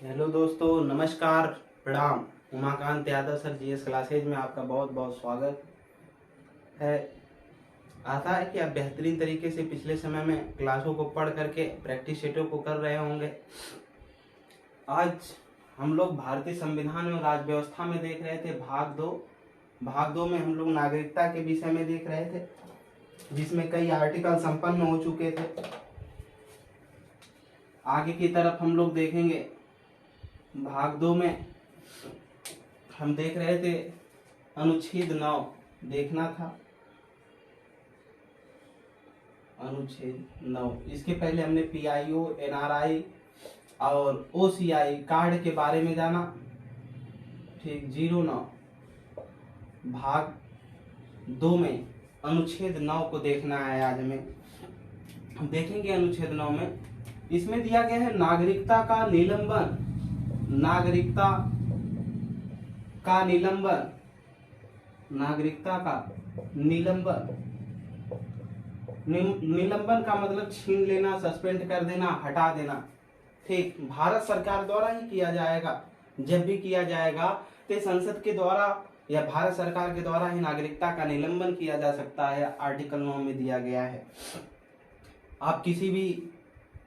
Hello दोस्तों, नमस्कार, प्रणाम। Umakant Yadav sir GS classes में आपका बहुत बहुत स्वागत है। आशा है कि आप बेहतरीन तरीके से पिछले समय में क्लासों को पढ़ करके प्रैक्टिस सेटों को कर रहे होंगे। आज हम लोग भारतीय संविधान और राज्य व्यवस्था में देख रहे थे भाग 2 में हम लोग नागरिकता के विषय में देख रहे थे, जिसमें कई आर्टिकल संपन्न हो चुके थे। आगे की तरफ हम लोग देखेंगे। भाग 2 में हम देख रहे थे अनुच्छेद 9 देखना था। अनुच्छेद 9, इसके पहले हमने पीआईओ, एनआरआई और ओसीआई कार्ड के बारे में जाना। ठीक, 09 भाग 2 में अनुच्छेद 9 को देखना है। आज हमें हम देखेंगे अनुच्छेद 9 में इसमें दिया गया है नागरिकता का निलंबन। नागरिकता का निलंबन, नागरिकता का निलंबन। निलंबन का मतलब छीन लेना, सस्पेंड कर देना, हटा देना। ठीक, भारत सरकार द्वारा ही किया जाएगा। जब भी किया जाएगा तो संसद के द्वारा या भारत सरकार के द्वारा ही नागरिकता का निलंबन किया जा सकता है। आर्टिकल 9 में दिया गया है। आप किसी भी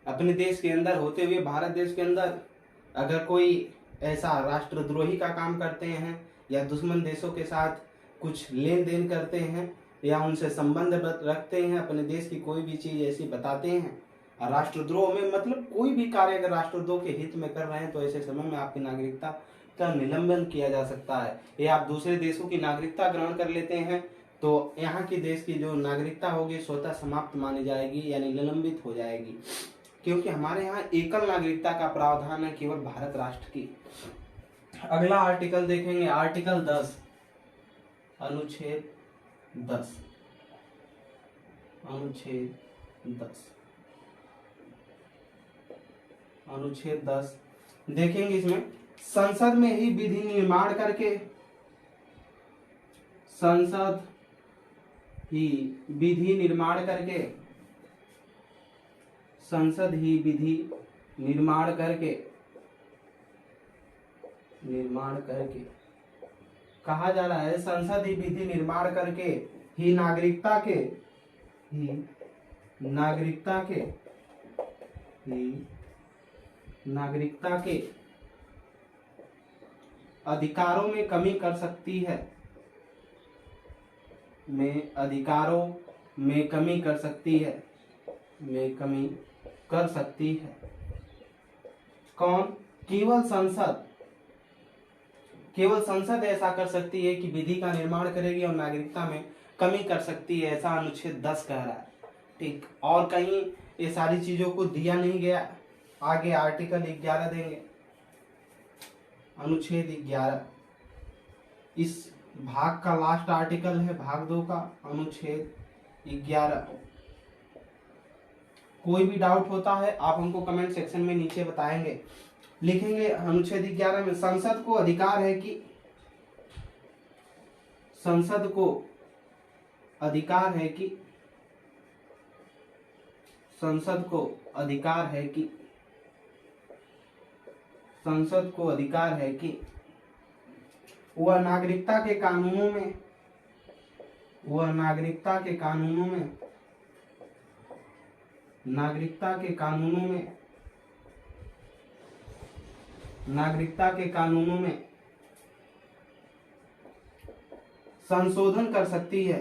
अपने देश के अंदर होते हुए, भारत देश के अंदर अगर कोई ऐसा राष्ट्रद्रोही का काम करते हैं या दुश्मन देशों के साथ कुछ लेन देन करते हैं या उनसे संबंध रखते हैं, अपने देश की कोई भी चीज ऐसी बताते हैं, राष्ट्रद्रोह में मतलब कोई भी कार्य अगर राष्ट्रद्रोह के हित में कर रहे हैं, तो ऐसे समय में आपकी नागरिकता का निलंबन किया जा सकता है। या आप दूसरे देशों की नागरिकता ग्रहण कर लेते हैं तो यहाँ की देश की जो नागरिकता होगी स्वतः समाप्त मानी जाएगी, यानी निलंबित हो जाएगी, क्योंकि हमारे यहाँ एकल नागरिकता का प्रावधान है केवल भारत राष्ट्र की। अगला आर्टिकल देखेंगे, आर्टिकल 10, अनुच्छेद 10, अनुच्छेद 10, अनुच्छेद 10 देखेंगे। इसमें संसद में ही विधि निर्माण करके, संसद ही विधि निर्माण करके, संसद ही विधि निर्माण करके कहा जा रहा है, संसद ही विधि निर्माण करके ही नागरिकता के अधिकारों में कमी कर सकती है, कर सकती है। कौन? केवल संसद ऐसा कर सकती है कि विधि का निर्माण करेगी और नागरिकता में कमी कर सकती है, ऐसा अनुच्छेद 10 कह रहा है। ठीक, और कहीं ये सारी चीजों को दिया नहीं गया। आगे आर्टिकल 11 देंगे, अनुच्छेद 11, इस भाग का लास्ट आर्टिकल है, भाग 2 का, अनुच्छेद 11। कोई भी डाउट होता है आप हमको कमेंट सेक्शन में नीचे बताएंगे, लिखेंगे। अनुच्छेद 11 में संसद को अधिकार है कि संसद को अधिकार है कि संसद को अधिकार है कि संसद को अधिकार है कि वह नागरिकता के कानूनों में नागरिकता के कानूनों में संशोधन कर सकती है,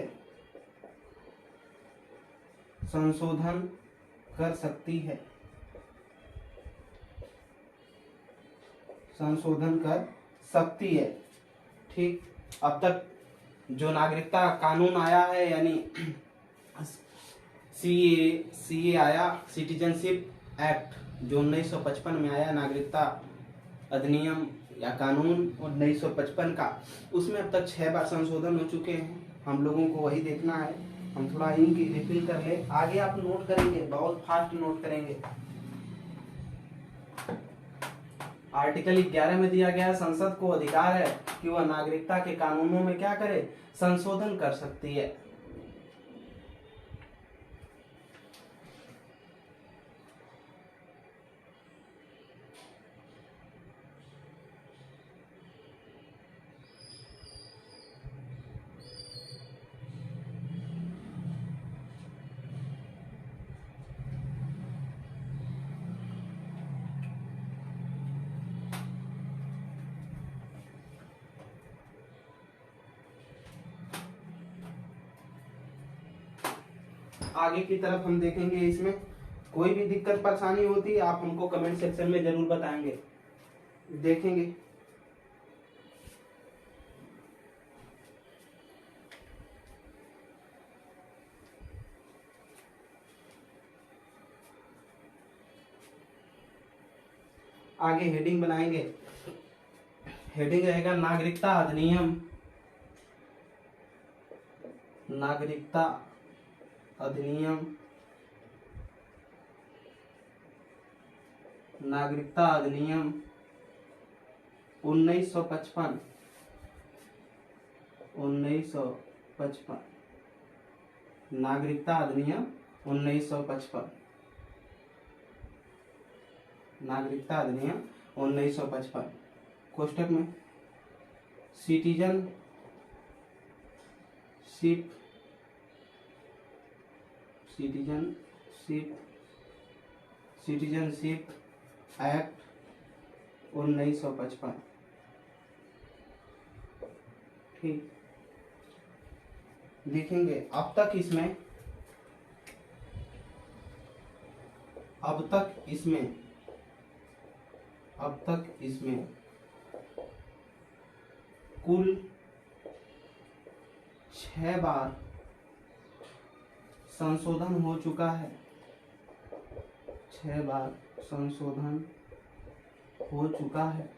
संशोधन कर सकती है, संशोधन कर सकती है। ठीक, अब तक जो नागरिकता कानून आया है, यानी सीए आया, सिटीजनशिप एक्ट जो 1955 में आया, नागरिकता अधिनियम या कानून 1955 का, उसमें अब तक 6 बार संशोधन हो चुके हैं। हम लोगों को वही देखना है। हम थोड़ा इनकी रिफिल कर ले, आगे आप नोट करेंगे, बहुत फास्ट नोट करेंगे। आर्टिकल 11 में दिया गया, संसद को अधिकार है कि वह नागरिकता के कानूनों में क्या करे, संशोधन कर सकती है। आगे की तरफ हम देखेंगे। इसमें कोई भी दिक्कत परेशानी होती है आप हमको कमेंट सेक्शन में जरूर बताएंगे, देखेंगे। आगे हेडिंग बनाएंगे। हेडिंग रहेगा नागरिकता अधिनियम, नागरिकता अधिनियम, नागरिकता अधिनियम 1955, 1955, नागरिकता अधिनियम 1955, नागरिकता अधिनियम 1955। कोष्टक में सिटीजनशिप, सिटीजनशिप, सिटीजनशिप एक्ट 1955। ठीक, देखेंगे। अब तक इसमें कुल 6 बार संशोधन हो चुका है, 6 बार संशोधन हो चुका है,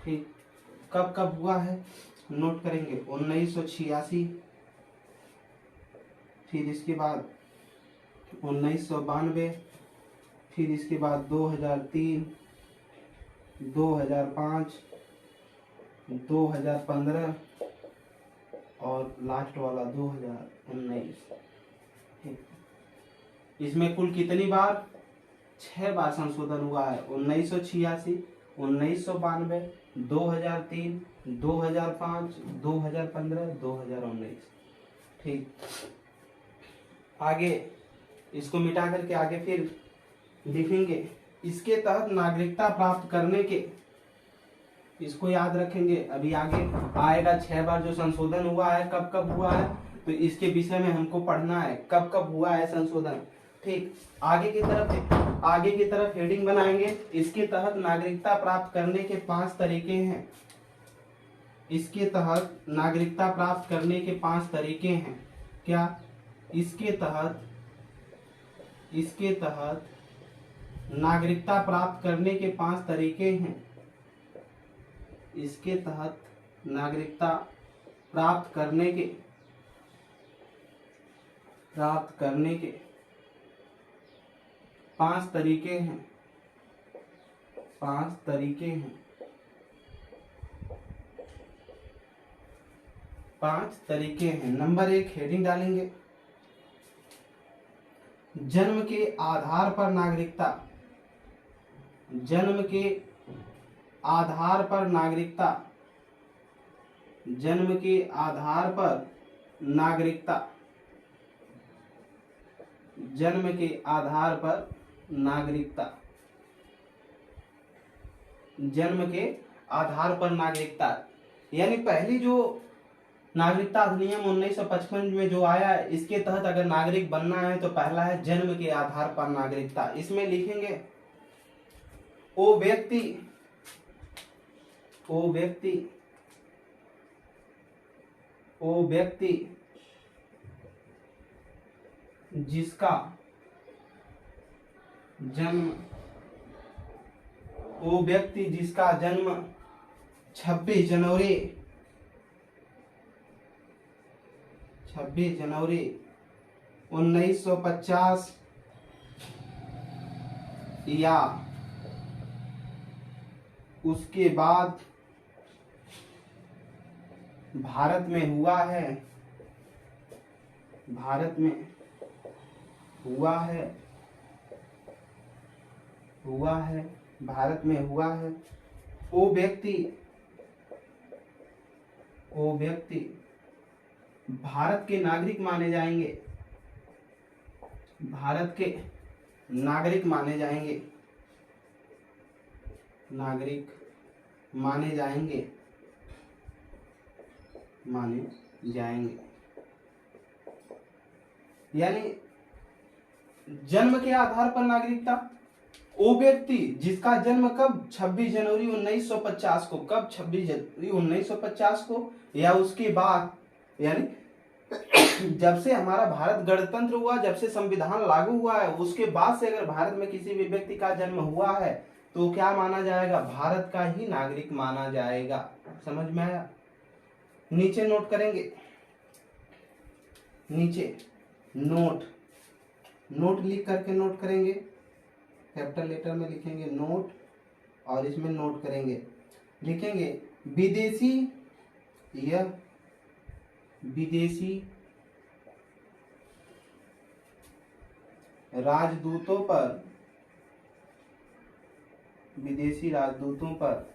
ठीक। कब कब हुआ है नोट करेंगे। 1986, फिर इसके बाद 1992, फिर इसके बाद 2003, 2005, 2015 और लास्ट वाला 2019। ठीक, इसमें कुल कितनी बार? 6 बार संशोधन हुआ है। 1986, 1992, 2003, 2005, 2015, 2019। ठीक, आगे इसको मिटा करके आगे फिर देखेंगे। इसके तहत नागरिकता प्राप्त करने के, इसको याद रखेंगे। अभी आगे आएगा 6 बार जो संशोधन हुआ है, कब कब हुआ है, तो इसके विषय में हमको पढ़ना है कब कब हुआ है संशोधन। ठीक, आगे की तरफ हेडिंग बनाएंगे। इसके तहत नागरिकता प्राप्त करने के 5 तरीके हैं। इसके तहत नागरिकता प्राप्त करने के 5 तरीके हैं। क्या? इसके तहत नागरिकता प्राप्त करने के 5 तरीके हैं। इसके तहत नागरिकता प्राप्त करने के 5 तरीके हैं। 5 तरीके हैं। 5 तरीके हैं। नंबर 1 हेडिंग डालेंगे, जन्म के आधार पर नागरिकता। जन्म के आधार पर नागरिकता। जन्म के आधार पर नागरिकता। जन्म के आधार पर नागरिकता। जन्म के आधार पर नागरिकता यानी पहली जो नागरिकता अधिनियम 1955 में जो आया है, इसके तहत अगर नागरिक बनना है तो पहला है जन्म के आधार पर नागरिकता। इसमें लिखेंगे वो व्यक्ति जिसका जन्म 26 जनवरी 1950 या उसके बाद भारत में हुआ है, भारत में हुआ है, वो व्यक्ति भारत के नागरिक माने जाएंगे। भारत के नागरिक माने जाएंगे। नागरिक माने जाएंगे। माने जाएंगे। यानी जन्म के आधार पर नागरिकता, वो व्यक्ति जिसका जन्म कब 26 जनवरी 1950 को, कब 26 जनवरी 1950 को या उसके बाद, यानी जब से हमारा भारत गणतंत्र हुआ, जब से संविधान लागू हुआ है, उसके बाद से अगर भारत में किसी भी व्यक्ति का जन्म हुआ है तो क्या माना जाएगा, भारत का ही नागरिक माना जाएगा। समझ में आया। नीचे नोट करेंगे, नीचे नोट लिख करके नोट करेंगे, कैपिटल लेटर में लिखेंगे नोट और इसमें नोट करेंगे, लिखेंगे विदेशी, यह विदेशी राजदूतों पर, विदेशी राजदूतों पर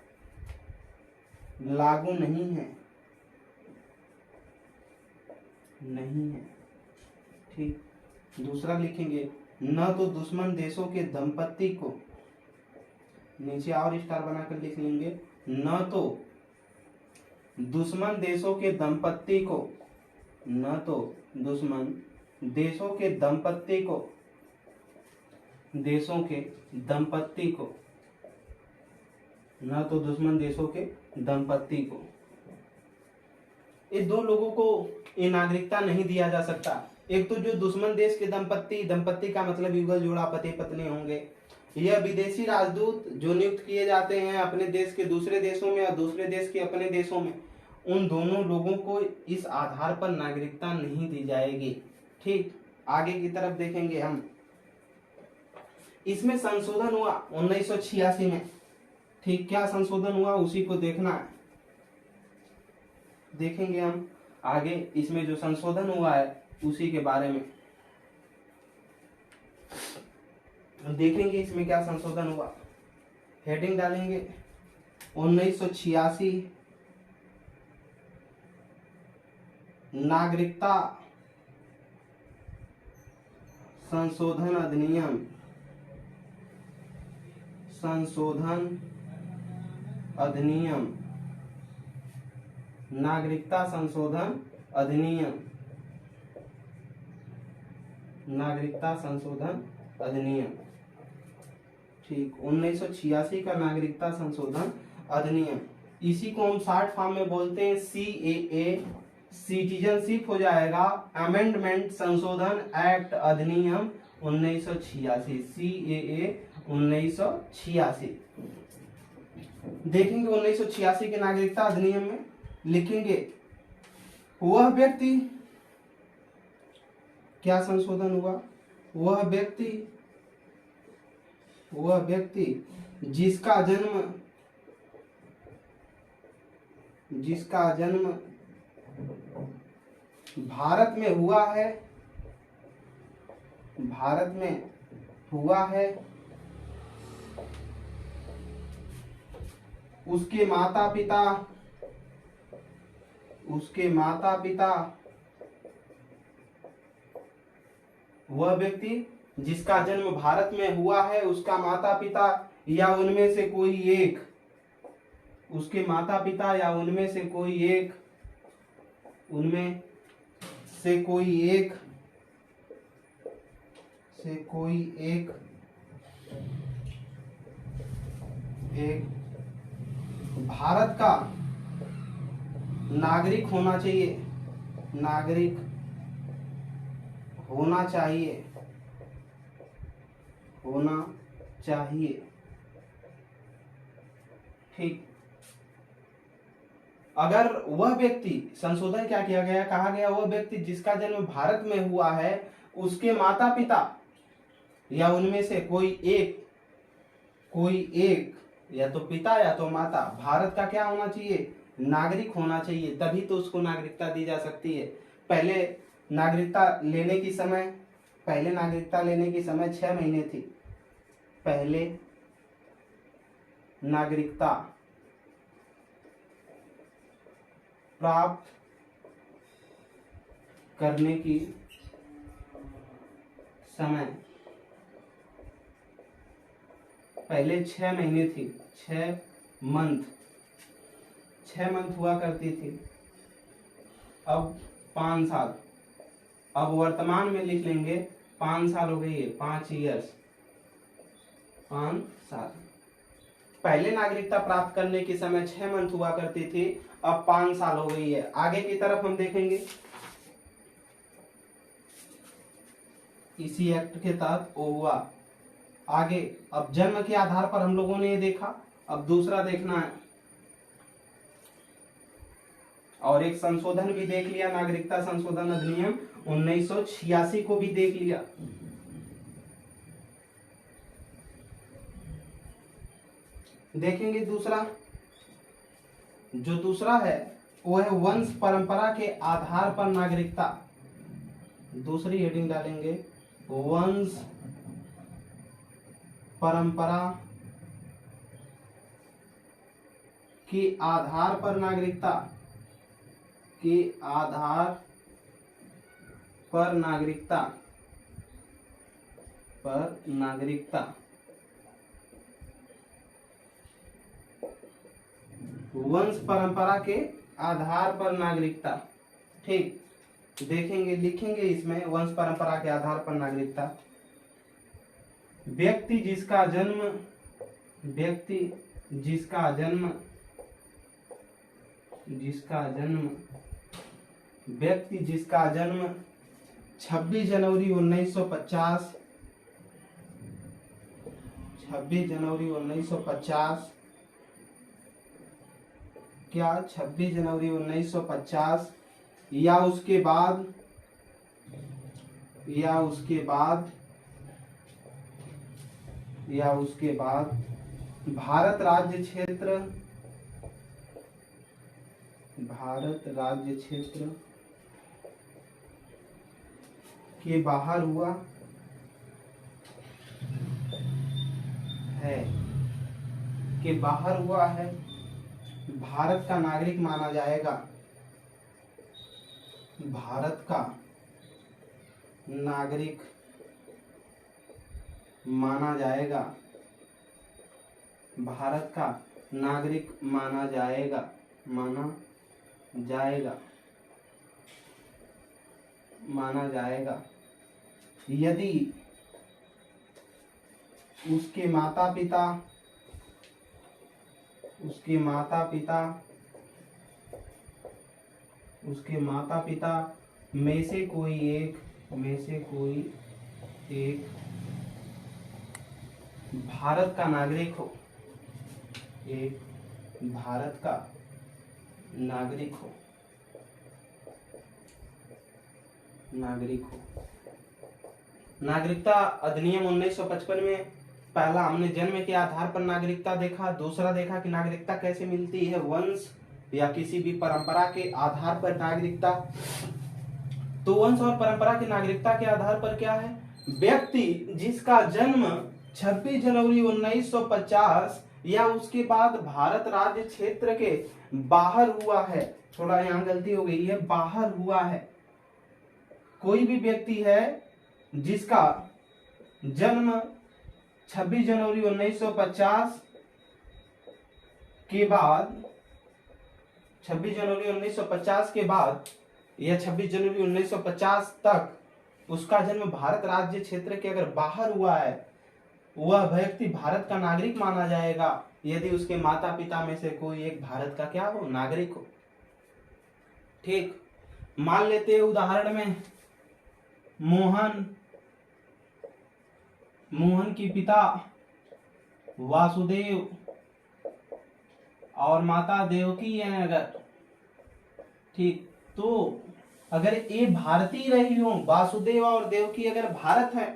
लागू नहीं है, नहीं है। ठीक। दूसरा लिखेंगे न तो दुश्मन देशों के दंपत्ति को, नीचे और स्टार बनाकर लिख लेंगे, न तो दुश्मन देशों के दंपत्ति को, न तो दुश्मन देशों के दंपत्ति को, देशों के दंपत्ति को, न तो दुश्मन देशों के दंपत्ति को, ये दो लोगों को ये नागरिकता नहीं दिया जा सकता। एक तो जो दुश्मन देश के दंपत्ति का मतलब युगल जोड़ा पति पत्नी होंगे, यह विदेशी राजदूत जो नियुक्त किए जाते हैं अपने देश के दूसरे देशों में और दूसरे देश के अपने देशों में, उन दोनों लोगों को इस आधार पर नागरिकता नहीं दी जाएगी। ठीक। आगे की तरफ देखेंगे हम, इसमें संशोधन हुआ 1986 में। ठीक। क्या संशोधन हुआ उसी को देखना है, देखेंगे हम आगे इसमें जो संशोधन हुआ है उसी के बारे में देखेंगे, इसमें क्या संशोधन हुआ। हेडिंग डालेंगे 1986 नागरिकता संशोधन अधिनियम, संशोधन अधिनियम, नागरिकता संशोधन अधिनियम, नागरिकता संशोधन अधिनियम। ठीक। 1986 का नागरिकता संशोधन अधिनियम, इसी को हम शॉर्ट फॉर्म में बोलते हैं CAA, सिटीजनशिप हो जाएगा अमेंडमेंट संशोधन एक्ट अधिनियम 1986, CAA 1986। देखेंगे 1986 के नागरिकता अधिनियम में लिखेंगे वह व्यक्ति, क्या संशोधन हुआ, वह व्यक्ति जिसका जन्म भारत में हुआ है, उसके माता पिता, वह व्यक्ति जिसका जन्म भारत में हुआ है, उसका माता पिता या उनमें से कोई एक, उसके माता पिता या उनमें से कोई एक भारत का नागरिक होना चाहिए। ठीक। अगर वह व्यक्ति, संशोधन क्या किया गया, कहा गया वह व्यक्ति जिसका जन्म भारत में हुआ है, उसके माता पिता या उनमें से कोई एक या तो पिता या तो माता भारत का क्या होना चाहिए, नागरिक होना चाहिए, तभी तो उसको नागरिकता दी जा सकती है। पहले नागरिकता लेने की समय 6 महीने थी। पहले नागरिकता प्राप्त करने की समय पहले 6 महीने थी, 6 मंथ हुआ करती थी। अब 5 साल, अब वर्तमान में लिख लेंगे 5 साल हो गई है, 5 ईयर्स, 5 साल। पहले नागरिकता प्राप्त करने के समय 6 मंथ हुआ करती थी, अब 5 साल हो गई है। आगे की तरफ हम देखेंगे, इसी एक्ट के तहत वो हुआ। आगे अब जन्म के आधार पर हम लोगों ने ये देखा, अब दूसरा देखना है। और एक संशोधन भी देख लिया, नागरिकता संशोधन अधिनियम 1986 को भी देख लिया। देखेंगे दूसरा, जो दूसरा है वो है वंश परंपरा के आधार पर नागरिकता। दूसरी हेडिंग डालेंगे, वंश परंपरा के आधार पर नागरिकता, के आधार पर नागरिकता, पर नागरिकता। वंश परंपरा के आधार पर नागरिकता। ठीक, देखेंगे, लिखेंगे इसमें वंश परंपरा के आधार पर नागरिकता। व्यक्ति जिसका जन्म, व्यक्ति जिसका जन्म, व्यक्ति जिसका जन्म 26 जनवरी 1950, 26 जनवरी 1950, क्या 26 जनवरी 1950 या उसके बाद, या उसके बाद, या उसके बाद भारत राज्य क्षेत्र, भारत राज्य क्षेत्र के बाहर हुआ है, के बाहर हुआ है, भारत का नागरिक माना जाएगा, भारत का नागरिक माना जाएगा, भारत का नागरिक माना जाएगा, माना जाएगा, माना जाएगा यदि उसके माता पिता, उसके माता पिता, उसके माता पिता में से कोई एक, में से कोई एक भारत का नागरिक हो, एक भारत का नागरिक हो, नागरिक हो। नागरिकता अधिनियम 1955 में पहला हमने जन्म के आधार पर नागरिकता देखा, दूसरा देखा कि नागरिकता कैसे मिलती है, वंश या किसी भी परंपरा के आधार पर नागरिकता। तो वंश और परंपरा की नागरिकता के आधार पर क्या है, व्यक्ति जिसका जन्म 26 जनवरी 1950 या उसके बाद भारत राज्य क्षेत्र के बाहर हुआ है, थोड़ा यहाँ गलती हो गई है, बाहर हुआ है। कोई भी व्यक्ति है जिसका जन्म 26 जनवरी 1950 के बाद, 26 जनवरी 1950 के बाद या 26 जनवरी 1950 तक उसका जन्म भारत राज्य क्षेत्र के अगर बाहर हुआ है, वह व्यक्ति भारत का नागरिक माना जाएगा यदि उसके माता पिता में से कोई एक भारत का क्या हो, नागरिक हो। ठीक, मान लेते हैं उदाहरण में मोहन की पिता वासुदेव और माता देवकी हैं अगर, ठीक, तो अगर ये भारतीय रही हो, वासुदेव और देवकी अगर भारत है,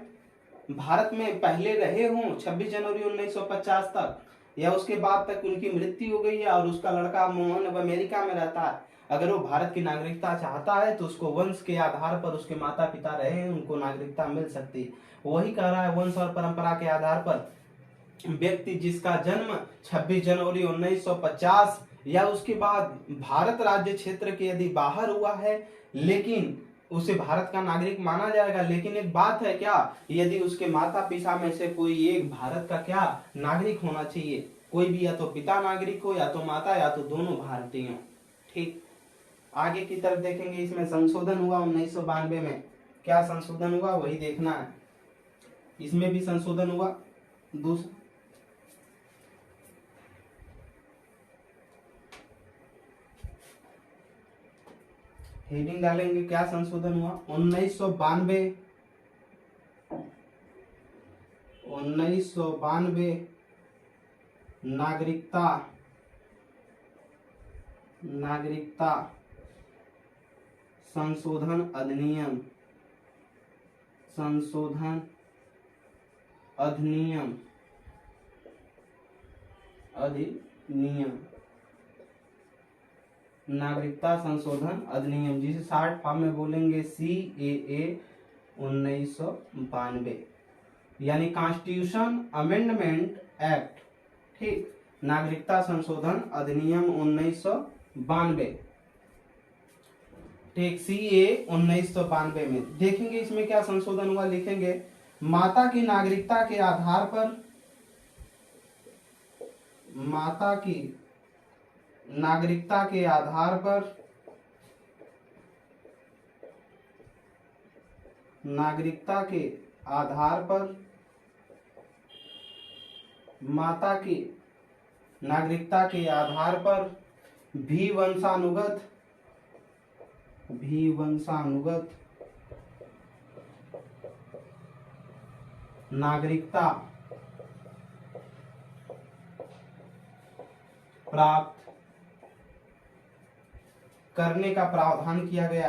भारत में पहले रहे हों 26 जनवरी 1950 तक या उसके बाद तक उनकी मृत्यु हो गई है और उसका लड़का मोहन अब अमेरिका में रहता है, अगर वो भारत की नागरिकता चाहता है तो उसको वंश के आधार पर उसके माता पिता रहे हैं उनको नागरिकता मिल सकती है। वही कह रहा है, वंश और परंपरा के आधार पर व्यक्ति जिसका जन्म 26 जनवरी 1950 या उसके बाद भारत राज्य क्षेत्र के यदि बाहर हुआ है लेकिन उसे भारत का नागरिक माना जाएगा। लेकिन एक बात है क्या, यदि उसके माता पिता में से कोई एक भारत का क्या नागरिक होना चाहिए, कोई भी, या तो पिता नागरिक हो या तो माता या तो दोनों भारतीय हो। ठीक, आगे की तरफ देखेंगे, इसमें संशोधन हुआ 1992 में। क्या संशोधन हुआ वही देखना है। इसमें भी संशोधन हुआ। दूसरा हेडिंग डालेंगे, क्या संशोधन हुआ 1992 नागरिकता संशोधन अधिनियम नागरिकता संशोधन अधिनियम, जिसे शॉर्ट फॉर्म में बोलेंगे CAA 1992, यानी कॉन्स्टिट्यूशन अमेंडमेंट एक्ट। ठीक, नागरिकता संशोधन अधिनियम 1992। ठीक, CAA 1992 में देखेंगे इसमें क्या संशोधन हुआ, लिखेंगे माता की नागरिकता के आधार पर नागरिकता के आधार पर माता की नागरिकता के आधार पर भी वंशानुगत नागरिकता प्राप्त करने का प्रावधान किया गया।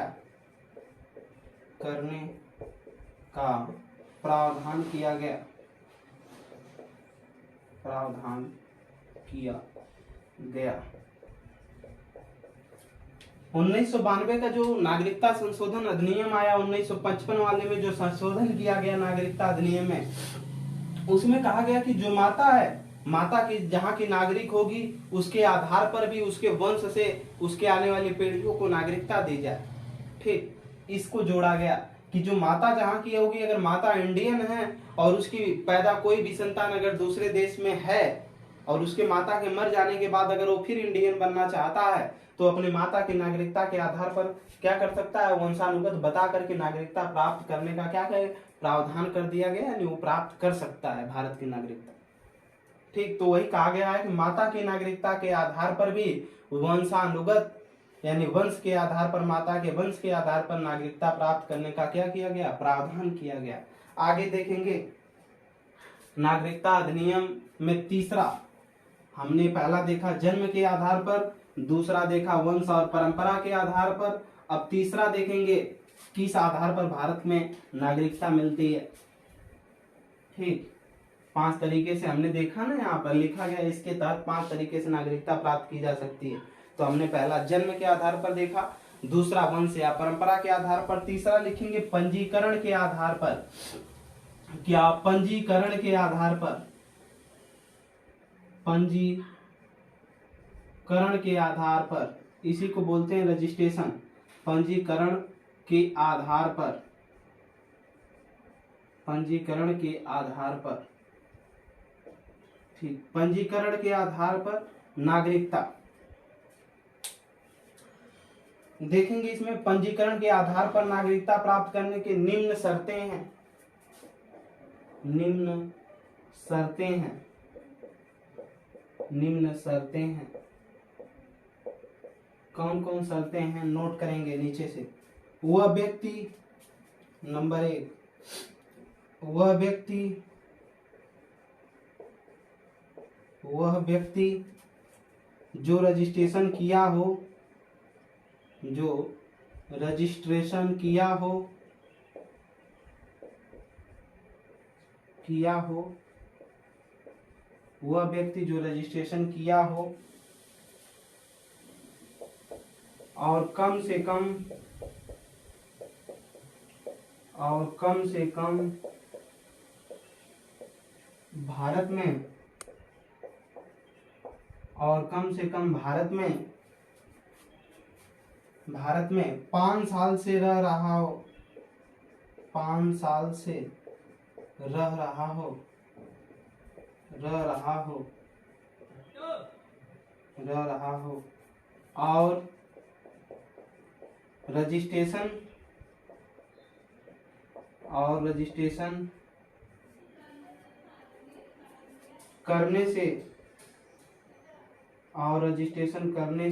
प्रावधान किया गया। 1992 का जो नागरिकता संशोधन अधिनियम आया, 1955 वाले में जो संशोधन किया गया नागरिकता अधिनियम में, उसमें कहा गया कि जो माता की जहाँ की नागरिक होगी, उसके आधार पर भी उसके वंश से उसके आने वाली पीढ़ियों को नागरिकता दी जाए। ठीक, इसको जोड़ा गया कि जो माता जहाँ की होगी, अगर माता इंडियन है और उसकी पैदा कोई भी संतान अगर दूसरे देश में है और उसके माता के मर जाने के बाद अगर वो फिर इंडियन बनना चाहता है, तो अपने माता की नागरिकता के आधार पर क्या कर सकता है, वंशानुगत बता करके नागरिकता प्राप्त करने का क्या है, प्रावधान कर दिया गया, यानी वो प्राप्त कर सकता है भारत की नागरिकता। ठीक, तो वही कहा गया है कि माता की नागरिकता के आधार पर भी वंशानुगत, यानी वंश के आधार पर, माता के वंश के आधार पर नागरिकता प्राप्त करने का क्या किया गया, प्रावधान किया गया। आगे देखेंगे नागरिकता अधिनियम में तीसरा, हमने पहला देखा जन्म के आधार पर, दूसरा देखा वंश और परंपरा के आधार पर, अब तीसरा देखेंगे किस आधार पर भारत में नागरिकता मिलती है। ठीक, 5 तरीके से हमने देखा ना, यहाँ पर लिखा गया इसके तहत 5 तरीके से नागरिकता प्राप्त की जा सकती है। तो हमने पहला जन्म के आधार पर देखा, दूसरा वंश या परंपरा के आधार पर, तीसरा लिखेंगे पंजीकरण के आधार पर। क्या, पंजीकरण के आधार पर, पंजीकरण के आधार पर, इसी को बोलते हैं रजिस्ट्रेशन। पंजीकरण के आधार पर, पंजीकरण के आधार पर, ठीक, पंजीकरण के आधार पर नागरिकता देखेंगे। इसमें पंजीकरण के आधार पर नागरिकता प्राप्त करने के निम्न शर्तें हैं। निम्न शर्तें हैं। कौन कौन शर्तें हैं, नोट करेंगे नीचे से। वह व्यक्ति, नंबर 1, वह व्यक्ति जो रजिस्ट्रेशन किया हो और कम से कम भारत में 5 साल से रह रहा हो और रजिस्ट्रेशन करने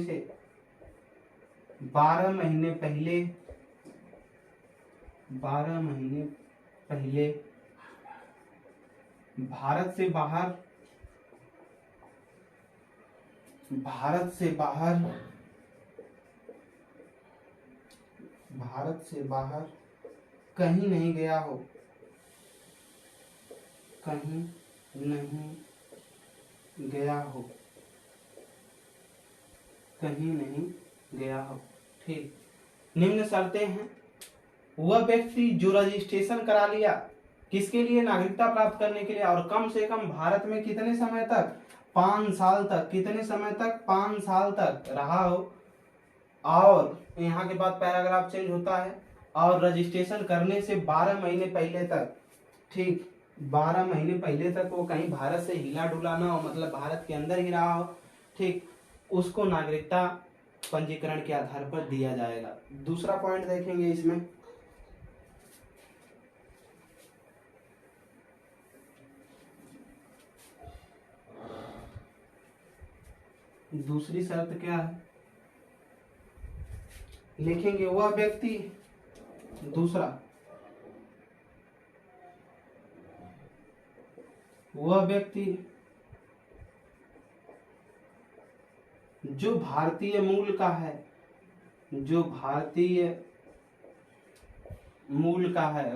से 12 महीने पहले भारत से बाहर कहीं नहीं गया हो, ठीक। निम्न शर्तें हैं। वह व्यक्ति जो रजिस्ट्रेशन करा लिया किसके लिए, नागरिकता प्राप्त करने के लिए, और कम से कम भारत में कितने समय तक, 5 साल तक, कितने समय तक, 5 साल तक रहा हो, और यहाँ के बाद पैराग्राफ चेंज होता है, और रजिस्ट्रेशन करने से 12 महीने पहले तक, ठीक, 12 महीने पहले तक वो कहीं भारत से हिला डुला ना हो, मतलब भारत के अंदर ही रहा हो, ठीक, उसको नागरिकता पंजीकरण के आधार पर दिया जाएगा। दूसरा पॉइंट देखेंगे इसमें, दूसरी शर्त क्या है लिखेंगे, वह व्यक्ति, दूसरा, वह व्यक्ति जो भारतीय मूल का है,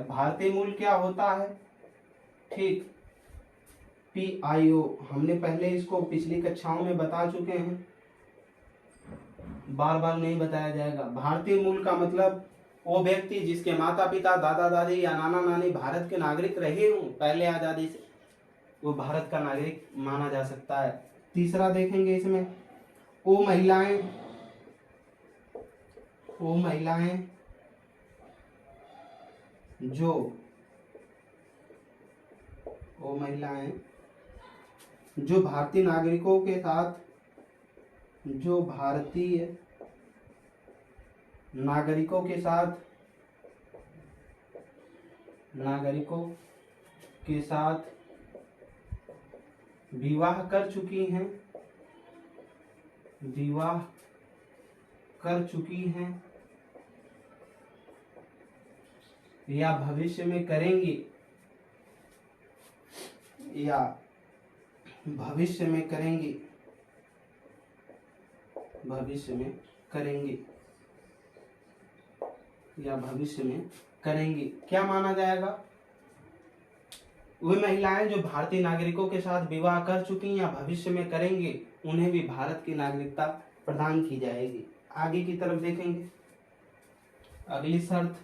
भारतीय मूल क्या होता है, ठीक, PIO, हमने पहले इसको पिछली कक्षाओं में बता चुके हैं, बार बार नहीं बताया जाएगा। भारतीय मूल का मतलब वो व्यक्ति जिसके माता पिता, दादा दादी या नाना नानी भारत के नागरिक रहे हों पहले आजादी से, वो भारत का नागरिक माना जा सकता है। तीसरा देखेंगे इसमें, वो महिलाएं जो भारतीय नागरिकों के साथ, विवाह कर चुकी हैं या भविष्य में करेंगे, क्या माना जाएगा, वे महिलाएं जो भारतीय नागरिकों के साथ विवाह कर चुकी या भविष्य में करेंगे, उन्हें भी भारत की नागरिकता प्रदान की जाएगी। आगे की तरफ देखेंगे, अगली शर्त,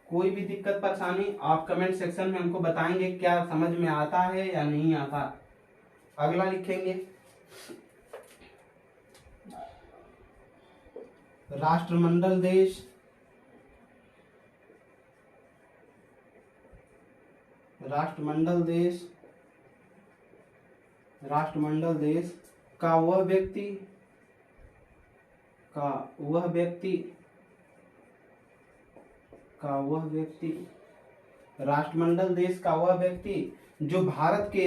कोई भी दिक्कत परेशानी आप कमेंट सेक्शन में हमको बताएंगे, क्या समझ में आता है या नहीं आता। अगला लिखेंगे, राष्ट्रमंडल देश का वह व्यक्ति जो भारत के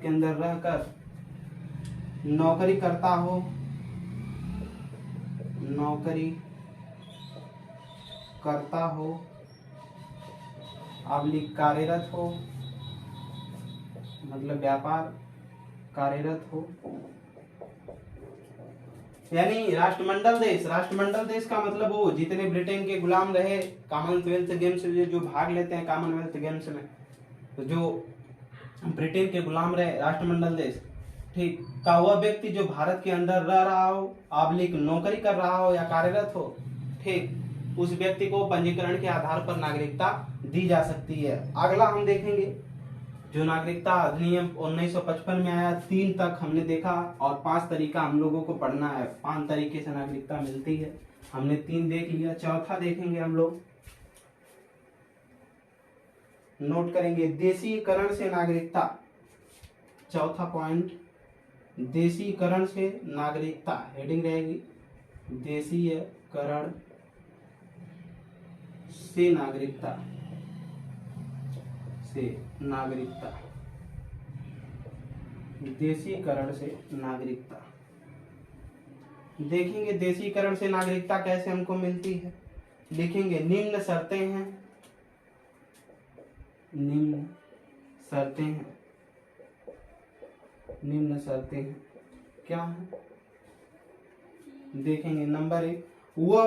अंदर रहकर नौकरी करता हो, कार्यरत हो, मतलब व्यापार कार्यरत हो, यानी राष्ट्रमंडल देश का मतलब वो जितने ब्रिटेन के गुलाम रहे कॉमनवेल्थ गेम्स में जो भाग लेते हैं, कॉमनवेल्थ गेम्स में तो जो ब्रिटेन के गुलाम रहे, राष्ट्रमंडल देश, ठीक, का वह व्यक्ति जो भारत के अंदर रह रहा हो, नौकरी कर रहा हो या कार्यरत हो, ठीक, उस व्यक्ति को पंजीकरण के आधार पर नागरिकता दी जा सकती है। अगला हम देखेंगे जो नागरिकता अधिनियम 1955 में आया, 3 तक हमने देखा और 5 तरीका हम लोगों को पढ़ना है, 5 तरीके से नागरिकता मिलती है। हमने 3 देख लिया, चौथा देखेंगे हम लोग, नोट करेंगे देशीकरण से नागरिकता। चौथा पॉइंट, देशीकरण से नागरिकता, हेडिंग रहेगी देशीकरण से नागरिकता, से नागरिकता, देशीकरण से नागरिकता। देखेंगे देशीकरण से नागरिकता कैसे हमको मिलती है, लिखेंगे निम्न शर्तें हैं, निम्न शर्तें हैं, निम्न शर्तें हैं, क्या है देखेंगे। नंबर 1, वह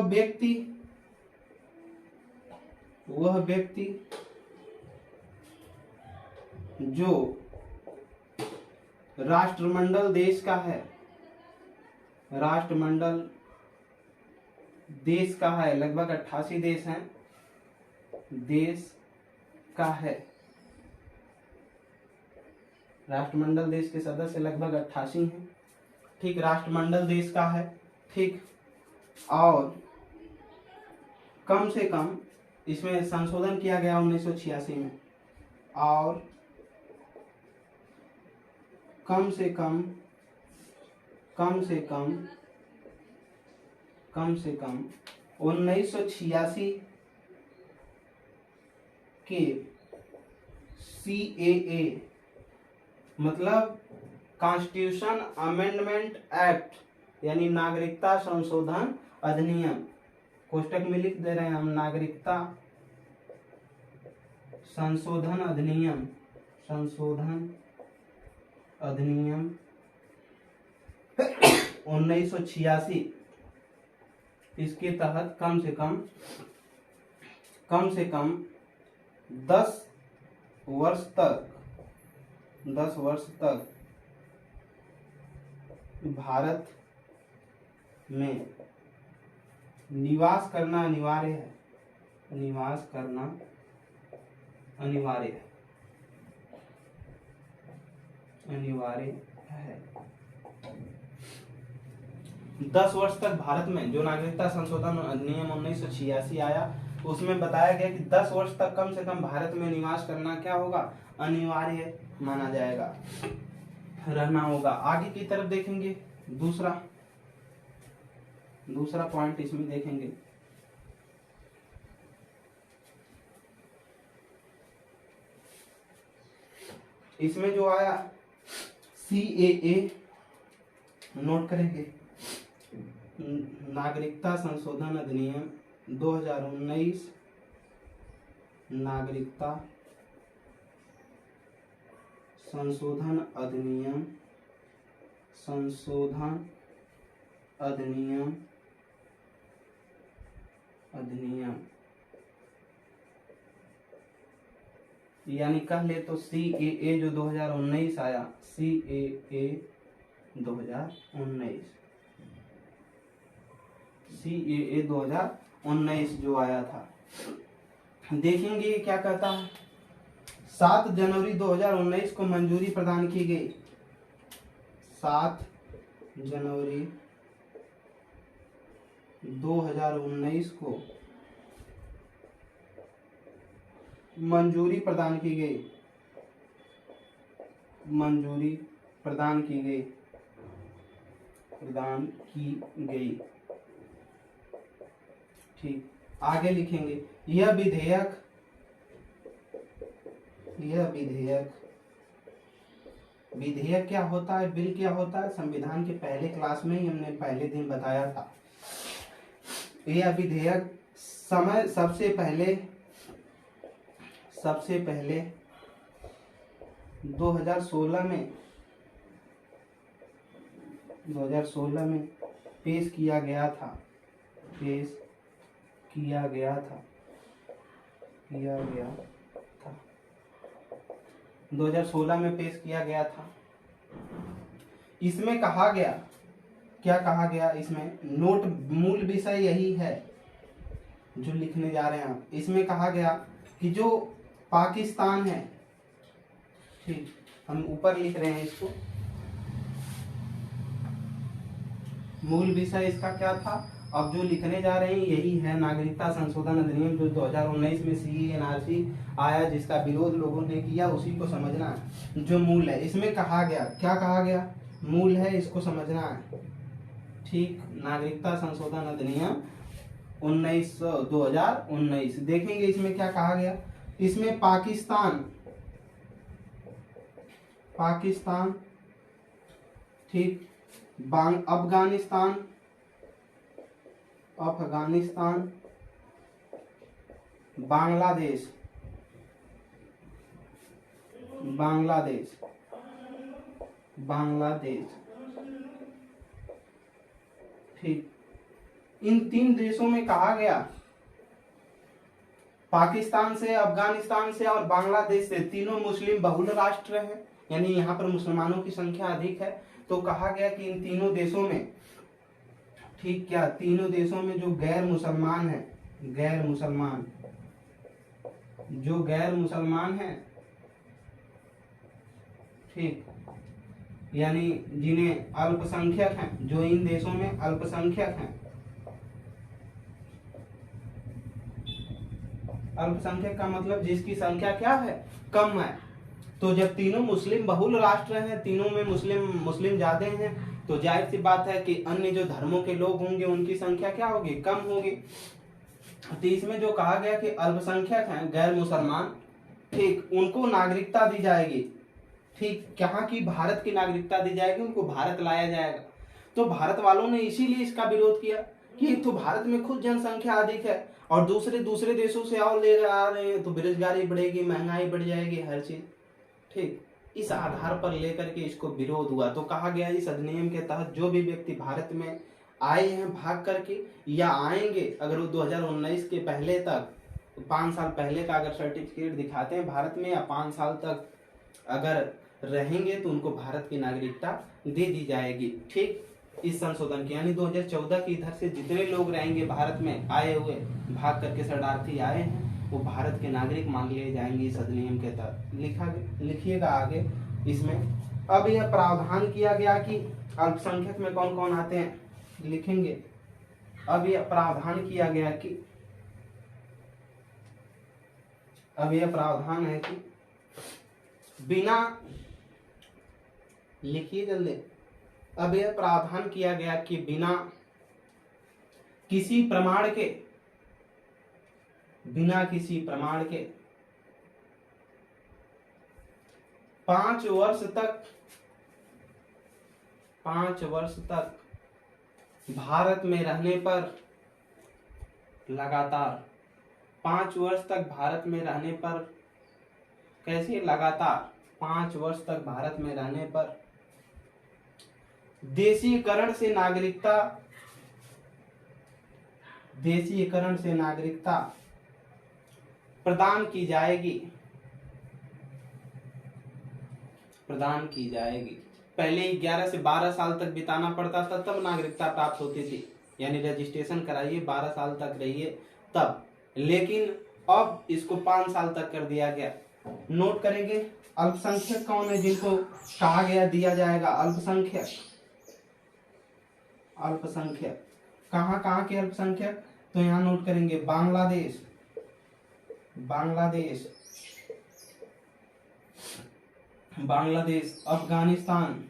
व्यक्ति जो राष्ट्रमंडल देश का है, राष्ट्रमंडल देश का है, लगभग 88 देश हैं, देश का है, राष्ट्रमंडल देश के सदस्य लगभग 88 हैं, ठीक, राष्ट्रमंडल देश का है, ठीक, और कम से कम, इसमें संशोधन किया गया 1986 में, और कम से कम 1986 के CAA मतलब कॉन्स्टिट्यूशन अमेंडमेंट एक्ट, यानी नागरिकता संशोधन अधिनियम, कोष्टक में लिख दे रहे हैं हम, नागरिकता संशोधन अधिनियम, संशोधन अधिनियम 1986, इसके तहत कम से कम 10 वर्ष तक भारत में निवास करना अनिवार्य है, निवास करना अनिवार्य है, अनिवार्य है। 10 वर्ष तक भारत में जो नागरिकता संशोधन अधिनियम 1986 आया, उसमें बताया गया कि 10 वर्ष तक कम से कम भारत में निवास करना क्या होगा, अनिवार्य माना जाएगा, रहना होगा। आगे की तरफ देखेंगे, दूसरा पॉइंट इसमें देखेंगे, इसमें जो आया CAA, नोट करेंगे, नागरिकता संशोधन अधिनियम 2019, नागरिकता संशोधन अधिनियम, यानी कह ले तो CAA जो 2019 आया, CAA 2019 जो आया था, देखेंगे क्या कहता है। 7 जनवरी 2019 को मंजूरी प्रदान की गई, 7 जनवरी 2019 को मंजूरी प्रदान की गई, मंजूरी प्रदान की गई, ठीक। आगे लिखेंगे यह विधेयक क्या होता है, बिल क्या होता है, संविधान के पहले क्लास में ही हमने पहले दिन बताया था। यह विधेयक सबसे पहले 2016 में पेश किया गया था, 2016 में पेश किया गया था। इसमें कहा गया, क्या कहा गया इसमें, नोट मूल विषय यही है जो लिखने जा रहे हैं आप। इसमें कहा गया कि जो पाकिस्तान है, ठीक, हम ऊपर लिख रहे हैं इसको, मूल विषय इसका क्या था, अब जो लिखने जा रहे हैं यही है नागरिकता संशोधन अधिनियम जो 2019 में CA/NRC आया, जिसका विरोध लोगों ने किया, उसी को समझना है। जो मूल है इसमें कहा गया, क्या कहा गया, मूल है, इसको समझना है। ठीक, नागरिकता संशोधन अधिनियम 2019 देखेंगे इसमें क्या कहा गया। इसमें पाकिस्तान, ठीक, अफगानिस्तान, बांग्लादेश, ठीक, इन 3 देशों में कहा गया, पाकिस्तान से, अफगानिस्तान से और बांग्लादेश से, तीनों मुस्लिम बहुल राष्ट्र हैं, यानी यहाँ पर मुसलमानों की संख्या अधिक है। तो कहा गया कि इन तीनों देशों में, ठीक, क्या तीनों देशों में जो गैर मुसलमान है, जो गैर मुसलमान है, ठीक, यानी जिन्हें अल्पसंख्यक हैं, जो इन देशों में अल्पसंख्यक हैं, अल्पसंख्यक का मतलब जिसकी संख्या क्या है, कम है। तो जब तीनों मुस्लिम बहुल राष्ट्र हैं, तीनों में मुस्लिम ज्यादा हैं, तो जाहिर सी बात है कि अन्य जो धर्मों के लोग होंगे उनकी संख्या क्या होगी, कम होगी। तो इसमें जो कहा गया कि अल्पसंख्यक हैं, गैर मुसलमान, ठीक, उनको नागरिकता दी जाएगी। ठीक, कहाँ की, भारत की नागरिकता दी जाएगी, उनको भारत लाया जाएगा। तो भारत वालों ने इसीलिए इसका विरोध किया कि एक तो भारत में खुद जनसंख्या अधिक है और दूसरे देशों से और ले आ रहे हैं, तो बेरोजगारी बढ़ेगी, महंगाई बढ़ जाएगी, हर चीज। ठीक, इस आधार पर लेकर के इसको विरोध हुआ। तो कहा गया इस अधिनियम के तहत जो भी व्यक्ति भारत में आए हैं भाग करके या आएंगे, अगर वो 2019 के पहले तक, 5 साल पहले का अगर सर्टिफिकेट दिखाते हैं भारत में, या 5 साल तक अगर रहेंगे, तो उनको भारत की नागरिकता दे दी जाएगी। ठीक, इस संशोधन के, यानी 2014 की इधर से जितने लोग रहेंगे भारत में आए हुए, भाग करके शरणार्थी आए हैं, वो भारत के नागरिक मान लिए जाएंगे इस अधिनियम के तहत। लिखिएगा आगे इसमें। अब यह प्रावधान किया गया कि अल्पसंख्यक में कौन कौन आते हैं, लिखेंगे। अब यह प्रावधान किया गया कि, अब यह प्रावधान है कि बिना, लिखिए जल्दी। अब यह प्रावधान किया गया कि बिना किसी प्रमाण के, 5 वर्ष तक भारत में रहने पर, लगातार 5 वर्ष तक भारत में रहने पर, कैसे लगातार 5 वर्ष तक भारत में रहने पर देशीकरण से नागरिकता प्रदान की जाएगी। पहले 11 से 12 साल तक बिताना पड़ता था, तब नागरिकता प्राप्त होती थी, यानी रजिस्ट्रेशन कराइए, 12 साल तक रहिए तब। लेकिन अब इसको 5 साल तक कर दिया गया। नोट करेंगे, अल्पसंख्यक कौन है जिनको कहा गया दिया जाएगा, अल्पसंख्यक कहाँ के अल्पसंख्यक, तो यहाँ नोट करेंगे बांग्लादेश, अफगानिस्तान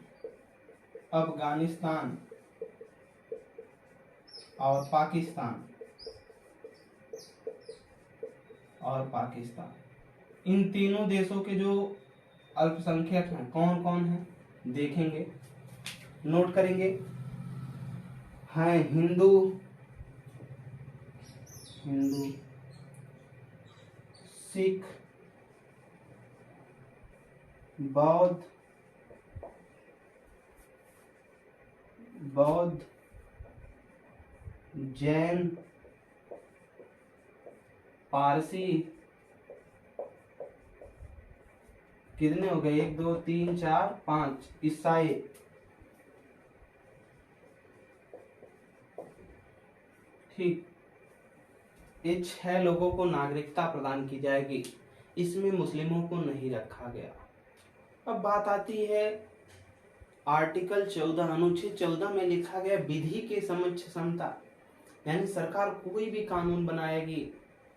और पाकिस्तान। इन तीनों देशों के जो अल्पसंख्यक हैं कौन कौन हैं, देखेंगे, नोट करेंगे। हैं हिंदू, सिख, बौद्ध, जैन, पारसी, कितने हो गए, 1 2 3 4 5, ईसाई। ठीक, ये 6 लोगों को नागरिकता प्रदान की जाएगी। इसमें मुस्लिमों को नहीं रखा गया। अब बात आती है आर्टिकल 14, अनुच्छेद 14 में लिखा गया विधि के समक्ष समता। यानी सरकार कोई भी कानून बनाएगी,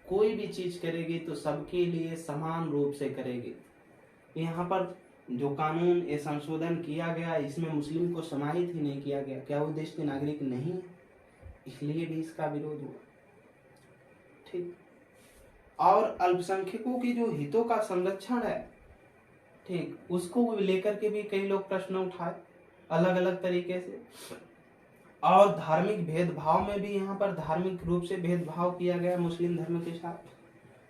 कोई भी चीज करेगी तो सबके लिए समान रूप से करेगी। यहाँ पर जो कानून ये संशोधन किया गया इसमें मुस्लिम को समाहित ही नहीं किया गया। क्या वो देश के नागरिक नहीं है? इसलिए भी इसका विरोध हुआ। ठीक। और अल्पसंख्यकों की जो हितों का संरक्षण है, ठीक, उसको लेकर के भी कई लोग प्रश्न उठाए अलग अलग तरीके से। और धार्मिक भेदभाव में भी यहाँ पर धार्मिक रूप से भेदभाव किया गया मुस्लिम धर्म के साथ।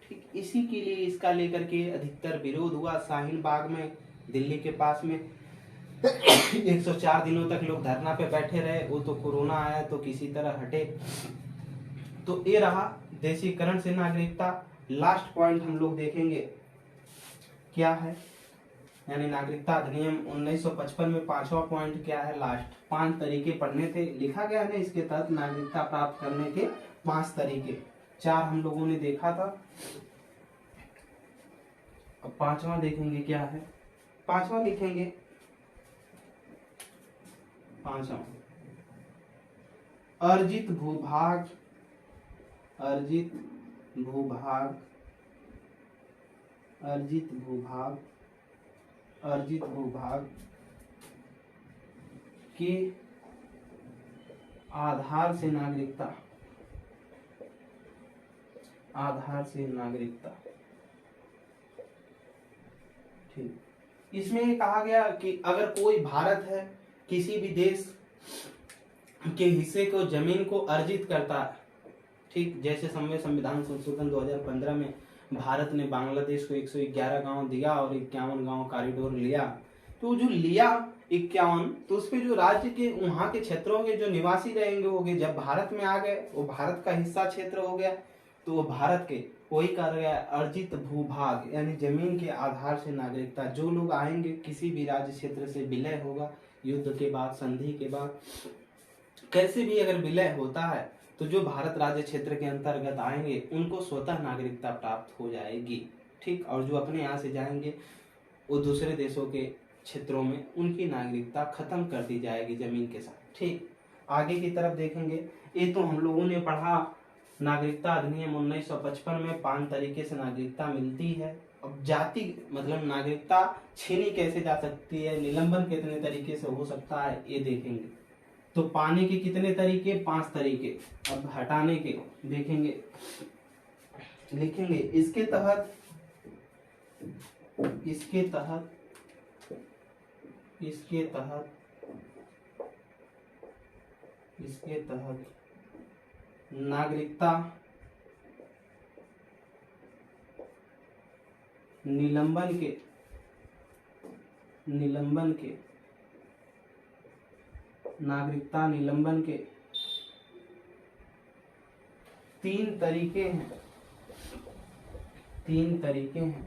ठीक, इसी के लिए इसका लेकर के अधिकतर विरोध हुआ। शाहीन बाग में, दिल्ली के पास में 104 दिनों तक लोग धरना पे बैठे रहे। वो तो कोरोना आया तो किसी तरह हटे। तो ये रहा देशीकरण से नागरिकता। लास्ट पॉइंट हम लोग देखेंगे क्या है, यानी नागरिकता अधिनियम 1955 में 5वां पॉइंट क्या है। लास्ट 5 तरीके पढ़ने थे, लिखा गया है इसके तहत नागरिकता प्राप्त करने के 5 तरीके। 4 हम लोगों ने देखा था, अब 5वां देखेंगे क्या है। 5वां लिखेंगे, 5वां अर्जित भूभाग, अर्जित भूभाग, अर्जित भूभाग, अर्जित भूभाग के आधार से नागरिकता, आधार से नागरिकता। ठीक, इसमें ये कहा गया कि अगर कोई भारत है किसी भी देश के हिस्से को, जमीन को अर्जित करता है, ठीक, जैसे संविधान संशोधन 2015 में भारत ने बांग्लादेश को 111 गांव दिया और 51 गांव कॉरिडोर लिया। तो जो लिया 51, तो उस पे जो राज्य के वहां के क्षेत्रों के जो निवासी रहेंगे होंगे, जब भारत में आ गए वो भारत का हिस्सा क्षेत्र हो गया, तो वो भारत के वही कर गया अर्जित भूभाग, यानी जमीन के आधार से नागरिकता। जो लोग आएंगे किसी भी राज्य क्षेत्र से, विलय होगा युद्ध के बाद, संधि के बाद, कैसे भी अगर विलय होता है तो जो भारत राज्य क्षेत्र के अंतर्गत आएंगे उनको स्वतः नागरिकता प्राप्त हो जाएगी। ठीक, और जो अपने यहाँ से जाएंगे वो दूसरे देशों के क्षेत्रों में उनकी नागरिकता खत्म कर दी जाएगी जमीन के साथ। ठीक, आगे की तरफ देखेंगे। ये तो हम लोगों ने पढ़ा नागरिकता अधिनियम 1955 में 5 तरीके से नागरिकता मिलती है। अब जाति मतलब नागरिकता छीनी कैसे जा सकती है, निलंबन कितने तरीके से हो सकता है, ये देखेंगे। तो पाने के कितने तरीके, 5 तरीके। अब हटाने के देखेंगे, लिखेंगे इसके तहत, इसके तहत, इसके तहत, इसके तहत नागरिकता निलंबन के, निलंबन के, नागरिकता निलंबन के 3 तरीके हैं। 3 तरीके हैं,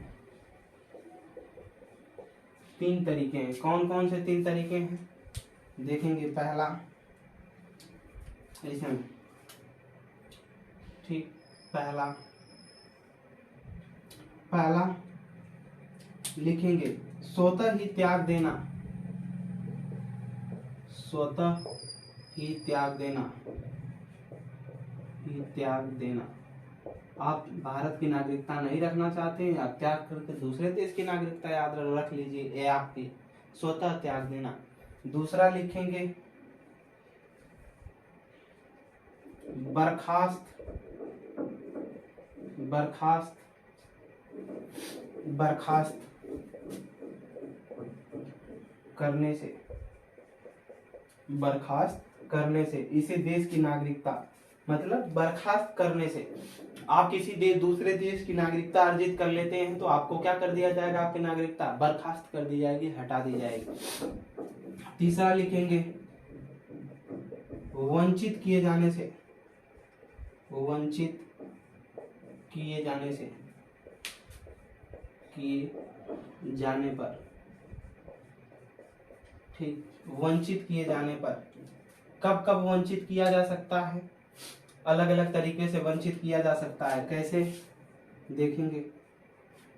3 तरीके हैं। कौन कौन से 3 तरीके हैं देखेंगे। पहला इसमें, ठीक, पहला लिखेंगे स्वतः ही त्याग देना, स्वतः ही त्याग देना, ही त्याग देना। आप भारत की नागरिकता नहीं रखना चाहते हैं, आप त्याग करके दूसरे देश की नागरिकता याद रख लीजिए, ये आपकी स्वतः त्याग देना। दूसरा लिखेंगे बर्खास्त, बर्खास्त, बर्खास्त करने से, बर्खास्त करने से, इसे देश की नागरिकता, मतलब बर्खास्त करने से आप किसी दूसरे देश की नागरिकता अर्जित कर लेते हैं तो आपको क्या कर दिया जाएगा, आपकी नागरिकता बर्खास्त कर दी जाएगी, हटा दी जाएगी। तीसरा लिखेंगे वंचित किए जाने से, वंचित किए जाने से, किए जाने पर, ठीक, वंचित किए जाने पर। कब कब वंचित किया जा सकता है, अलग अलग तरीके से वंचित किया जा सकता है। कैसे देखेंगे,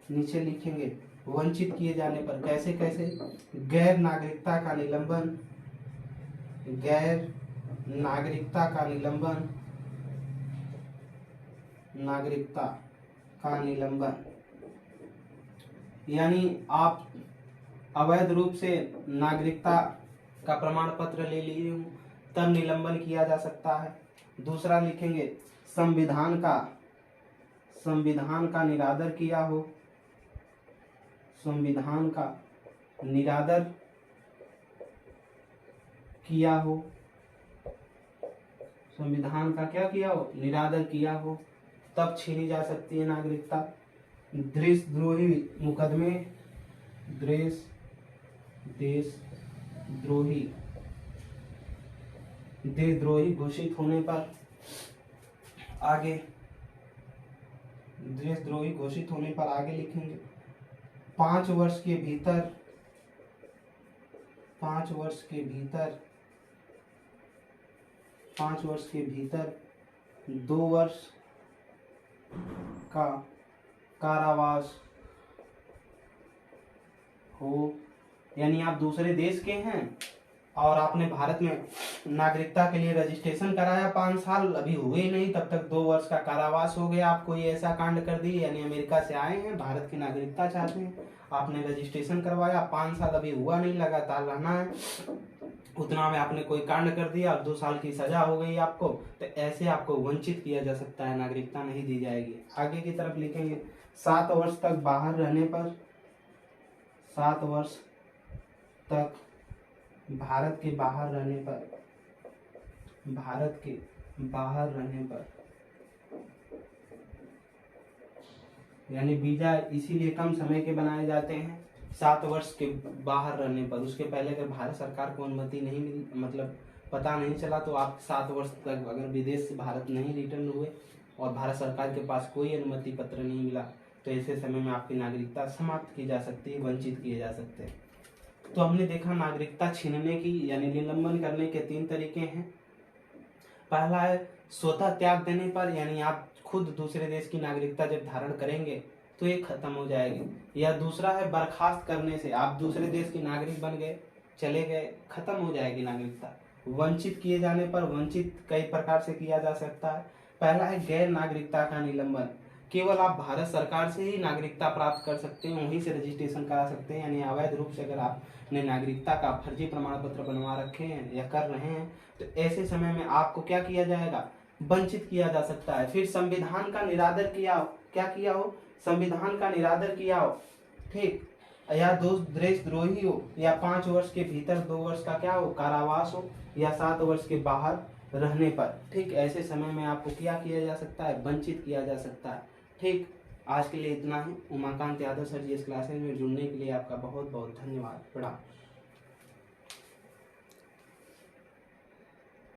नीचे लिखेंगे वंचित किए जाने पर कैसे कैसे। गैर नागरिकता का निलंबन, गैर नागरिकता का निलंबन, नागरिकता का निलंबन, यानी आप अवैध रूप से नागरिकता का प्रमाण पत्र ले लिए हो तब निलंबन किया जा सकता है। दूसरा लिखेंगे संविधान का निरादर किया हो, संविधान का निरादर किया हो, संविधान का क्या किया हो, निरादर किया हो, तब छीनी जा सकती है नागरिकता। देशद्रोही मुकदमे, देशद्रोही घोषित होने पर आगे, देशद्रोही घोषित होने पर आगे लिखेंगे 5 वर्ष के भीतर, 5 वर्ष के भीतर 2 वर्ष का कारावास हो, यानी आप दूसरे देश के हैं और आपने भारत में नागरिकता के लिए रजिस्ट्रेशन कराया, 5 साल अभी हुए नहीं तब तक 2 वर्ष का कारावास हो गया। आप कोई ऐसा कांड कर दिए, यानी अमेरिका से आए हैं, भारत की नागरिकता चाहते हैं, आपने रजिस्ट्रेशन करवाया, 5 साल अभी हुआ नहीं, लगातार रहना है, उतना में आपने कोई कांड कर दिया और 2 साल की सजा हो गई आपको, तो ऐसे आपको वंचित किया जा सकता है, नागरिकता नहीं दी जाएगी। आगे की तरफ लिखेंगे 7 वर्ष तक बाहर रहने पर, 7 वर्ष तक भारत के बाहर रहने पर, भारत के बाहर रहने पर, यानी वीजा इसीलिए कम समय के बनाए जाते हैं 7 वर्ष के बाहर रहने पर। उसके पहले अगर भारत सरकार को अनुमति नहीं मिली, मतलब पता नहीं चला, तो आप 7 वर्ष तक अगर विदेश से भारत नहीं रिटर्न हुए और भारत सरकार के पास कोई अनुमति पत्र नहीं मिला, तो ऐसे समय में आपकी नागरिकता समाप्त की जा सकती है, वंचित किए जा सकते हैं। तो हमने देखा नागरिकता छीनने की यानी निलंबन करने के 3 तरीके हैं। पहला है स्वतः त्याग देने पर, यानी आप खुद दूसरे देश की नागरिकता जब धारण करेंगे तो ये खत्म हो जाएगी। या दूसरा है बर्खास्त करने से, आप दूसरे देश के नागरिक बन गए, चले गए, खत्म हो जाएगी नागरिकता। वंचित किए जाने पर, वंचित कई प्रकार से किया जा सकता है। पहला है गैर नागरिकता का निलंबन, केवल आप भारत सरकार से ही नागरिकता प्राप्त कर सकते हैं, वहीं से रजिस्ट्रेशन करा सकते हैं, यानी अवैध रूप से अगर आपने नागरिकता का फर्जी प्रमाण पत्र बनवा रखे हैं या कर रहे हैं, तो ऐसे समय में आपको क्या किया जाएगा, वंचित किया जा सकता है। फिर संविधान का निरादर किया हो, क्या किया हो, संविधान का निरादर किया हो, ठीक, या देशद्रोही हो, या 5 वर्ष के भीतर 2 वर्ष का क्या हो, कारावास हो, या 7 वर्ष के बाहर रहने पर, ठीक, ऐसे समय में आपको क्या किया जा सकता है, वंचित किया जा सकता है। ठीक, आज के लिए इतना ही। उमाकांत यादव सर जी इस क्लासेज में जुड़ने के लिए आपका बहुत बहुत धन्यवाद। प्रणाम।